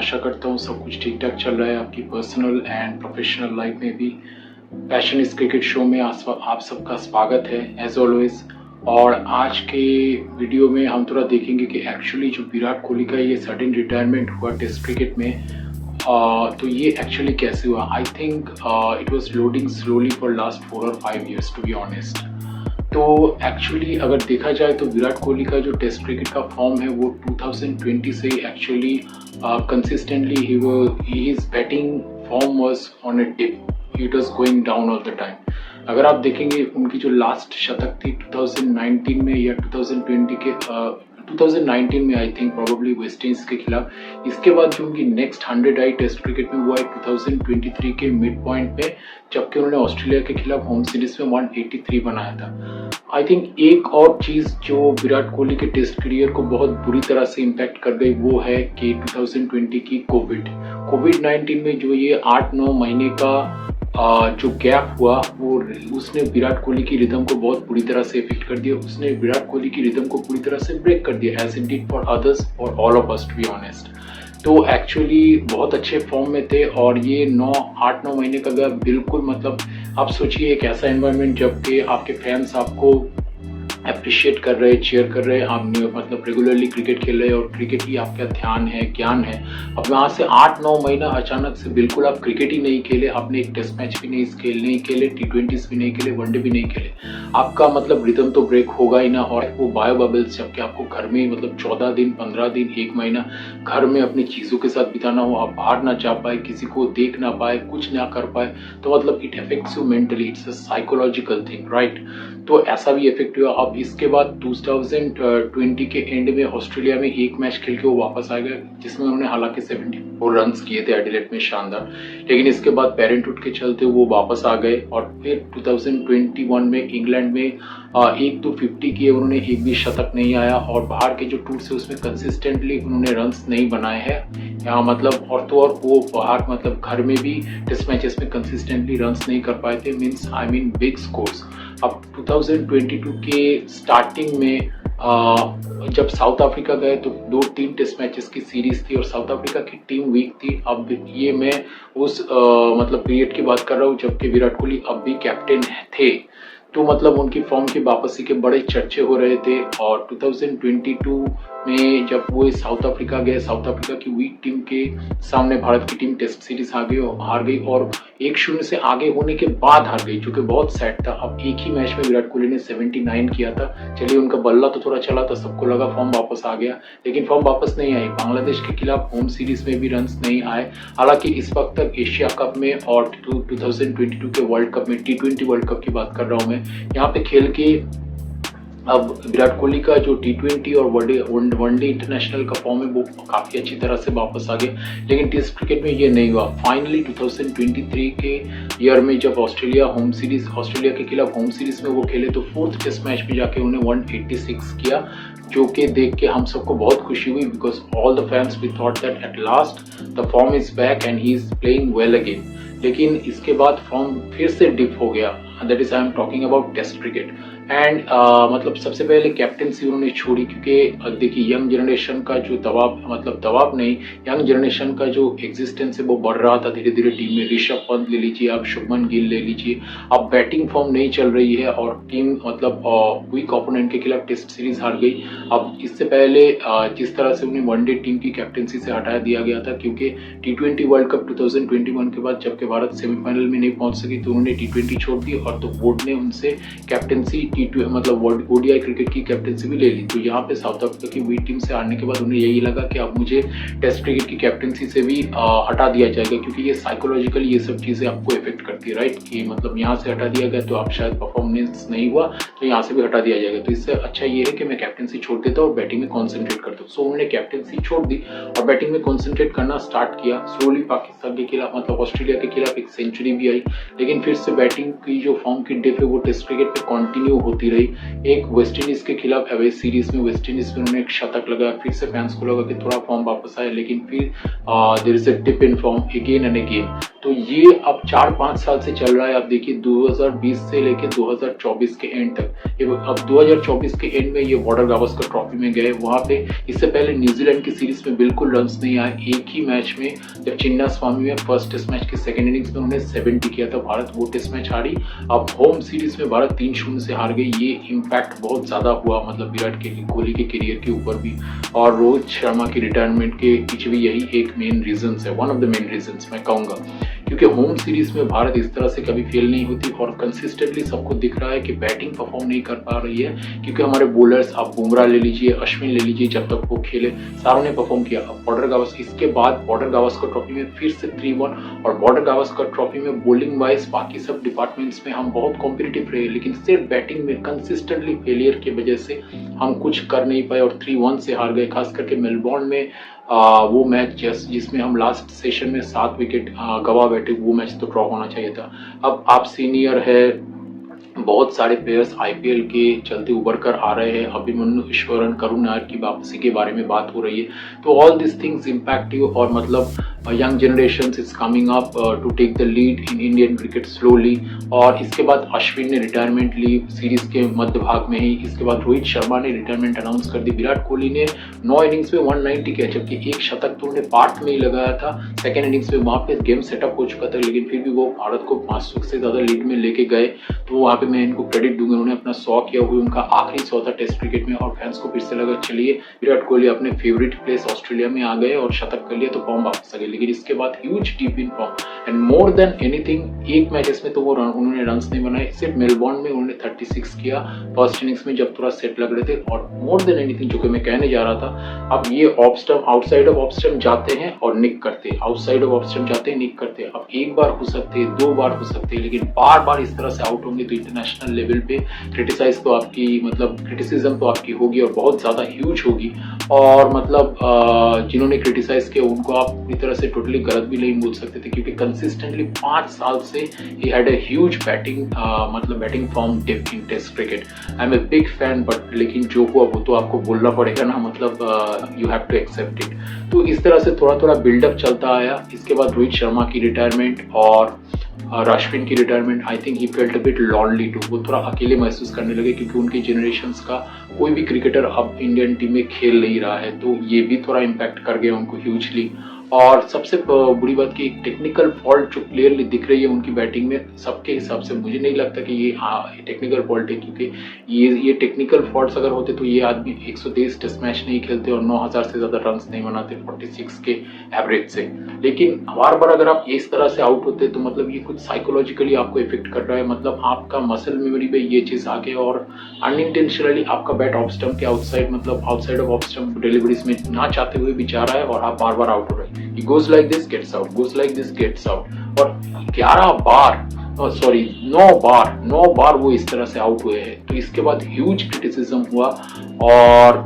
आशा करता हूँ सब कुछ ठीक ठाक चल रहा है आपकी पर्सनल एंड प्रोफेशनल लाइफ में भी। पैशन इस क्रिकेट शो में आप सबका स्वागत है एज ऑलवेज। और आज के वीडियो में हम थोड़ा देखेंगे कि एक्चुअली जो विराट कोहली का ये सडन रिटायरमेंट हुआ टेस्ट क्रिकेट में, तो ये एक्चुअली कैसे हुआ। आई think it was loading slowly for last 4 और 5 years टू बी ऑनेस्ट। तो एक्चुअली अगर देखा जाए तो विराट कोहली का जो टेस्ट क्रिकेट का फॉर्म है वो 2020 से actually consistently his batting form was on a dip, it was going down all the time. अगर आप देखेंगे उनकी जो लास्ट शतक थी 2019 में या 2020 के 2019 में I think probably West Indies के खिलाफ। इसके बाद जो उनकी नेक्स्ट 100 आई टेस्ट क्रिकेट में हुआ है 2023 के मिड पॉइंट पे, जबकि उन्होंने ऑस्ट्रेलिया के खिलाफ होम सीरीज में 183 बनाया था। आई थिंक एक और चीज जो विराट कोहली के टेस्ट करियर को बहुत बुरी तरह से इम्पैक्ट कर गई वो है कि 2020 की कोविड-19 में जो ये 8-9 महीने का जो गैप हुआ वो उसने विराट कोहली की रिदम को बहुत बुरी तरह से इफेक्ट कर दिया। उसने विराट कोहली की रिदम को पूरी तरह से ब्रेक कर दिया, as it did for others और all of us to be honest. तो एक्चुअली बहुत अच्छे फॉर्म में थे और ये 8-9 महीने का गैप बिल्कुल, मतलब आप सोचिए एक ऐसा एनवायरनमेंट जबकि आपके फैंस आपको अप्रिशिएट कर रहे, चीयर कर रहे, आप मतलब रेगुलरली क्रिकेट खेल रहे और क्रिकेट ही आपका ध्यान है, ज्ञान है। अब वहाँ से 8-9 महीना अचानक से बिल्कुल आप क्रिकेट ही नहीं खेले, आपने एक टेस्ट मैच भी नहीं खेले, T20s भी नहीं खेले, वनडे भी नहीं खेले, आपका मतलब रिदम तो ब्रेक होगा ही ना। और वो बायो बबल्स, जबकि आपको घर में मतलब 14 दिन, 15 दिन, 1 महीना घर में अपनी चीज़ों के साथ बिताना हो, आप बाहर ना जा पाए, किसी को देख ना पाए, कुछ ना कर पाए, तो मतलब it affects you mentally, it's a psychological thing, right. तो ऐसा भी इफेक्ट हुआ। अब इसके बाद 2020 के एंड में ऑस्ट्रेलिया में एक मैच खेल के वो वापस आ गए, जिसमें उन्होंने हालांकि 74 रन्स किए थे एडिलेड में, शानदार। लेकिन इसके बाद पेरेंटहुड के चलते वो वापस आ गए और फिर 2021 में इंग्लैंड में 1-2-50 किए उन्होंने, एक भी शतक नहीं आया। और बाहर के जो टूर्स है उसमें कंसिस्टेंटली उन्होंने रन्स नहीं बनाए हैं यहाँ, मतलब और तो और वो बाहर मतलब घर में भी टेस्ट मैचेस में कंसिस्टेंटली रन्स नहीं कर पाए थे, means I mean big scores. अब 2022 के स्टार्टिंग में जब साउथ अफ्रीका गए तो 2-3 टेस्ट मैचेस की सीरीज थी और साउथ अफ्रीका की टीम वीक थी। अब ये मैं उस मतलब पीरियड की बात कर रहा हूँ जबकि विराट कोहली अब भी कैप्टन थे, तो मतलब उनकी फॉर्म की वापसी के बड़े चर्चे हो रहे थे। और 2022 में जब वो साउथ अफ्रीका गए, साउथ अफ्रीका की वीक टीम के सामने भारत की टीम टेस्ट सीरीज हार गई और 1-0 से आगे होने के बाद हार गई, जो कि बहुत सैड था। अब एक ही मैच में विराट कोहली ने 79 किया था, चलिए उनका बल्ला तो थोड़ा चला था, सबको लगा फॉर्म वापस आ गया, लेकिन फॉर्म वापस नहीं आई। बांग्लादेश के खिलाफ होम सीरीज में भी रन्स नहीं आए। हालांकि इस वक्त तक एशिया कप में और 2022 के वर्ल्ड कप में, T20 वर्ल्ड कप की बात कर रहा हूँ मैं, यहाँ पे खेल के अब विराट कोहली का जो T20 और वनडे इंटरनेशनल का फॉर्म है वो काफ़ी अच्छी तरह से वापस आ गए, लेकिन टेस्ट क्रिकेट में ये नहीं हुआ। फाइनली 2023 के ईयर में जब ऑस्ट्रेलिया के खिलाफ होम सीरीज में वो खेले तो 4th टेस्ट मैच में जाके उन्हें 186 किया, जो कि देख के हम सबको बहुत खुशी हुई, because all the fans we thought that at last the form is back and he is playing well again. लेकिन इसके बाद फॉर्म फिर से डिप हो गया, that is I am talking about test cricket. And मतलब सबसे पहले कैप्टनसी उन्होंने छोड़ी, क्योंकि देखिए यंग जनरेशन का जो दबाव नहीं, यंग जनरेशन का जो एग्जिस्टेंस है वो बढ़ रहा था धीरे धीरे टीम में। ऋषभ पंत ले लीजिए, आप शुभमन गिल ले लीजिए, अब बैटिंग फॉर्म नहीं चल रही है और टीम मतलब वीक ओपोनेंट के खिलाफ टेस्ट सीरीज हार गई। अब इससे पहले जिस तरह से उन्हें वनडे टीम की कैप्टनसी से हटा दिया गया था, क्योंकि T20 वर्ल्ड कप 2021 के बाद जबकि भारत सेमीफाइनल में नहीं पहुंच सकी तो उन्होंने T20 छोड़ दी और तो बोर्ड ने उनसे कैप्टनसी मतलब ODI क्रिकेट की कैप्टनसी भी ले ली। तो यहाँ पे साउथ अफ्रीका की वीक टीम से हारने के बाद उन्हें यही लगा कि अब मुझे टेस्ट क्रिकेट की कैप्टनसी से भी हटा दिया जाएगा, क्योंकि ये साइकोलॉजिकली ये सब चीज़ें आपको इफेक्ट करती है, राइट। कि मतलब यहाँ से हटा दिया गया तो आप शायद परफॉर्मेंस नहीं हुआ तो यहाँ से भी हटा दिया जाएगा, तो इससे अच्छा ये है कि मैं कैप्टनसी छोड़ देता हूँ और बैटिंग में कॉन्सेंट्रेट करता हूँ। सो उन्होंने कैप्टनसी छोड़ दी और बैटिंग में कॉन्सेंट्रेट करना स्टार्ट किया। स्लोली पाकिस्तान के खिलाफ मतलब ऑस्ट्रेलिया के खिलाफ एक सेंचुरी भी आई, लेकिन फिर से बैटिंग की जो फॉर्म की डिप है वो टेस्ट क्रिकेट पे कंटिन्यू होती रही। एक वेस्ट इंडीज के खिलाफ अवे सीरीज में वेस्ट इंडीज में उन्होंने एक शतक लगाया, फिर से फैंस को लगा कि थोड़ा फॉर्म वापस आया, लेकिन फिर there is a dip in form again and again. तो ये अब 4-5 साल से चल रहा है। आप देखिए 2020 से लेके 2024 के एंड तक, ये अब 2024 के एंड में ये बॉर्डर गावस्कर ट्रॉफी में गए। वहां पे इससे पहले न्यूजीलैंड की सीरीज में बिल्कुल रन्स नहीं आए। एक ही मैच में जब चिन्ना स्वामी में फर्स्ट टेस्ट मैच के सेकंड इनिंग्स में उन्होंने 70 किया था, भारत वो टेस्ट मैच हारी। अब होम सीरीज में भारत 3-0 से हार गई। ये इम्पैक्ट बहुत ज्यादा हुआ, मतलब विराट कोहली के करियर के ऊपर भी, और रोहित शर्मा की रिटायरमेंट के पीछे भी यही एक मेन रीजन है, one of the main reason मैं कहूंगा। क्योंकि होम सीरीज में भारत इस तरह से कभी फेल नहीं होती और कंसिस्टेंटली सबको दिख रहा है कि बैटिंग परफॉर्म नहीं कर पा रही है। क्योंकि हमारे बॉलर्स, आप बुमराह ले लीजिए, अश्विन ले लीजिए, जब तक वो खेले सारों ने परफॉर्म किया। अब बॉर्डर गावस्कर, इसके बाद बॉर्डर गावस्कर ट्रॉफी में फिर से 3-1, और बॉर्डर गावस्कर ट्रॉफी में बॉलिंग वाइज बाकी सब डिपार्टमेंट्स में हम बहुत कॉम्पिटिटिव रहे, लेकिन सिर्फ बैटिंग में कंसिस्टेंटली फेलियर की वजह से हम कुछ कर नहीं पाए और 3-1 से हार गए। खास करके मेलबोर्न में वो मैच जिसमें हम लास्ट सेशन में 7 विकेट गवा बैठे, वो मैच तो ड्रॉ होना चाहिए था। अब आप सीनियर है, बहुत सारे प्लेयर्स आईपीएल के चलते उभर कर आ रहे हैं। अभिमन्यु ईश्वरन, करुण नायर की वापसी के बारे में बात हो रही है। तो all this things impact you, और मतलब young generation is coming up to take the lead in Indian cricket slowly. और इसके बाद अश्विन ने रिटायरमेंट ली सीरीज के मध्य भाग में ही। इसके बाद रोहित शर्मा ने रिटायरमेंट अनाउंस कर दी। विराट कोहली ने 9 इनिंग्स में 190 किया, जबकि एक शतक तो उन्होंने पार्ट में ही लगाया था। सेकेंड इनिंग्स में वहां पे गेम सेटअप हो चुका था, लेकिन फिर भी वो भारत को 500 से ज्यादा लीड में लेके गए। तो वहां पे मैं इनको क्रेडिट दूंगा, उन्होंने अपना 100 किया हुआ, उनका आखिरी 100 था टेस्ट क्रिकेट में। और फैंस को फिर से लगा चलिए विराट कोहली अपने फेवरेट प्लेस ऑस्ट्रेलिया में आ गए और शतक कर लिया, तो फॉर्म वापस आ गए। लेकिन इसके बाद huge deep in form and more than anything, एक मैचेस में तो वो उन्होंने रन्स नहीं बनाए, सिर्फ मेलबोर्न में उन्होंने 36 किया फर्स्ट इनिंग्स में जब थोड़ा सेट लग रहे थे। और मोर देन एनीथिंग, जो कि मैं कहने जा रहा था, अब ये off stump, outside of off stump जाते हैं और निक करते हैं, आउटसाइड ऑफ ऑफ स्टंप जाते हैं, निक करते हैं। अब एक बार हो सकते हैं, 2 बार हो सकते हैं, लेकिन बार बार इस तरह से आउट होंगे तो इंटरनेशनल लेवल पे क्रिटिसाइज तो आपकी, मतलब क्रिटिसिज्म तो आपकी होगी और बहुत ज्यादा ह्यूज होगी। और मतलब जिन्होंने क्रिटिसाइज किया उनको आप पूरी तरह से टोटली गलत भी नहीं बोल सकते थे, क्योंकि कंसिस्टेंटली 5 साल से ही हैड अ ह्यूज बैटिंग, मतलब batting form depth in test cricket. I am a big fan, but लेकिन जो हुआ वो तो आपको बोलना पड़ेगा ना, मतलब you have to accept it. तो इस तरह से थोड़ा थोड़ा बिल्डअप चलता आया। इसके बाद रोहित शर्मा की रिटायरमेंट और अश्विन की retirement, I think he felt a bit lonely too, वो थोड़ा अकेले महसूस करने लगे, क्योंकि उनके जनरेशन्स का कोई भी क्रिकेटर अब इंडियन टीम में खेल नहीं रहा है। तो ये भी थोड़ा इम्पैक्ट कर गया उनको ह्यूजली। और सबसे बुरी बात की टेक्निकल फॉल्ट जो क्लियरली दिख रही है उनकी बैटिंग में, सबके हिसाब से मुझे नहीं लगता कि ये टेक्निकल फॉल्ट है, क्योंकि ये टेक्निकल फॉल्ट्स अगर होते तो ये आदमी 123 टेस्ट मैच नहीं खेलते और 9000 से ज्यादा रन नहीं बनाते 46 के एवरेज से। लेकिन बार बार अगर आप इस तरह से आउट होते तो मतलब ये कुछ साइकोलॉजिकली आपको इफेक्ट कर रहा है, मतलब आपका मसल मेमोरी पे ये चीज आ गया और अनइंटेंशनली आपका बैट ऑफ स्टंप के आउटसाइड, मतलब outside of off stump deliveries में ना चाहते हुए भी जा रहा है और आप बार बार आउट हो रहे हैं। He goes like this, gets out, goes like this, gets out। और 11 बार, सॉरी 9 बार वो इस तरह से आउट हुए हैं। तो इसके बाद ह्यूज क्रिटिसिज्म हुआ। और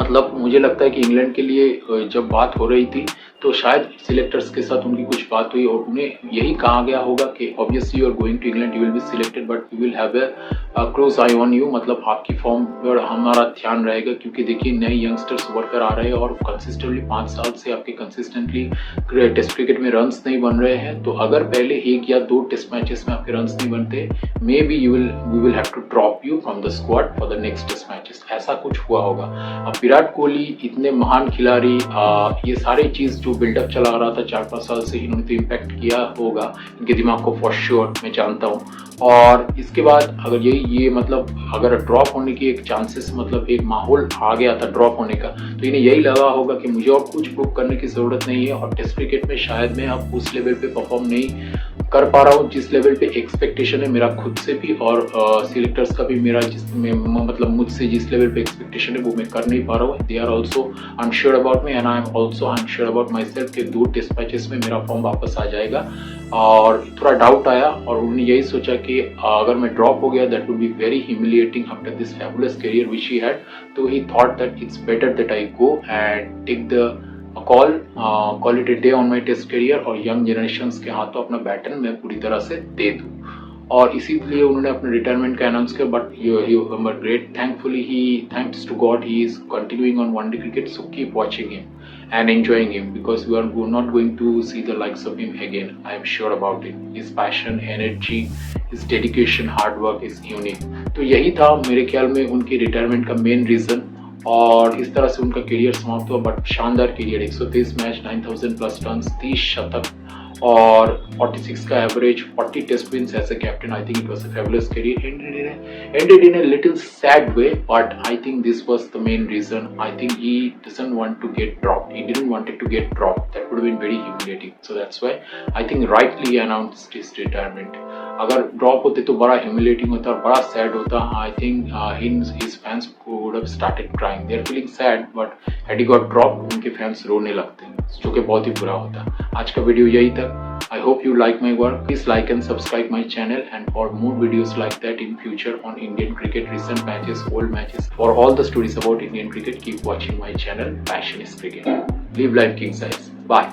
मतलब मुझे लगता है कि इंग्लैंड के लिए जब बात हो रही थी तो शायद सिलेक्टर्स के साथ उनकी कुछ बात हुई और उन्हें यही कहा गया होगा कि obviously you are going to England, you will be selected, but we will have a close eye on you, मतलब आपकी फॉर्म पर हमारा ध्यान रहेगा, क्योंकि देखिए नए यंगस्टर्स उभर कर आ रहे हैं और कंसिस्टेंटली 5 साल से आपके कंसिस्टेंटली टेस्ट क्रिकेट में रन्स नहीं बन रहे हैं। तो अगर पहले 1 या 2 टेस्ट मैचेस में आपके रन्स नहीं बनते, maybe we will have to drop you from the squad for the next test matches, ऐसा कुछ हुआ होगा। अब विराट कोहली इतने महान खिलाड़ी, ये सारी चीज जो बिल्डअप चला रहा था 4-5 साल से, इन्होंने तो इम्पैक्ट किया होगा इनके दिमाग को फॉर श्योर, मैं जानता हूँ। और इसके बाद अगर ये मतलब अगर ड्रॉप होने की एक चांसेस, मतलब एक माहौल आ गया था ड्रॉप होने का, तो इन्हें यही लगा होगा कि मुझे और कुछ प्रूव करने की जरूरत नहीं है और टेस्ट क्रिकेट में शायद मैं अब उस लेवल पे परफॉर्म नहीं कर पा रहा हूँ जिस लेवल पे एक्सपेक्टेशन है मेरा खुद से भी और सिलेक्टर्स का भी, मेरा जिसमें मतलब मुझसे जिस लेवल पे एक्सपेक्टेशन है वो मैं कर नहीं पा रहा हूँ। They are also unsure about me and I am also unsure about myself कि 2 टेस्ट मैचेस में मेरा फॉर्म वापस आ जाएगा। और थोड़ा डाउट आया और उन्होंने यही सोचा कि अगर मैं ड्रॉप हो गया that would be very humiliating after this fabulous career which he had. तो he thought that it's better that I go and take the call it a day on my test career और young generation के हाथों अपना baton मैं पूरी तरह से दे दूँ। और इसीलिए उन्होंने अपने रिटायरमेंट का अनाउंस किया। But great thanks to God he is continuing on one day cricket, so keep watching him. and enjoying him, because we're not going to see the likes of him again. I am sure about it. His passion, energy, his dedication, hard work is unique. तो यही था मेरे ख्याल में उनकी retirement का main reason, और इस तरह से उनका करियर समाप्त हुआ। बट शानदार करियर, 123 मैच, 9000 प्लस रन, 30 शतक और 46 का average, 40 test wins as a captain. I think it was a fabulous career, ended in a little sad way, but I think this was the main reason. I think he doesn't want to get dropped. He didn't want it to get dropped. That would have been very humiliating. So that's why I think rightly he announced his retirement. अगर drop होते तो बड़ा humiliating होता और बड़ा sad होता। I think his fans would have started crying, they are feeling sad, but had he got drop उनके fans रोने लगते, जो कि बहुत ही बुरा होता। आज का वीडियो यही तक। I hope you like my work. Please like and subscribe my channel, and for more videos like that in future on Indian cricket, recent matches, old matches, for all the stories about Indian cricket, keep watching my channel. Passion is Cricket. Live life king size. Bye.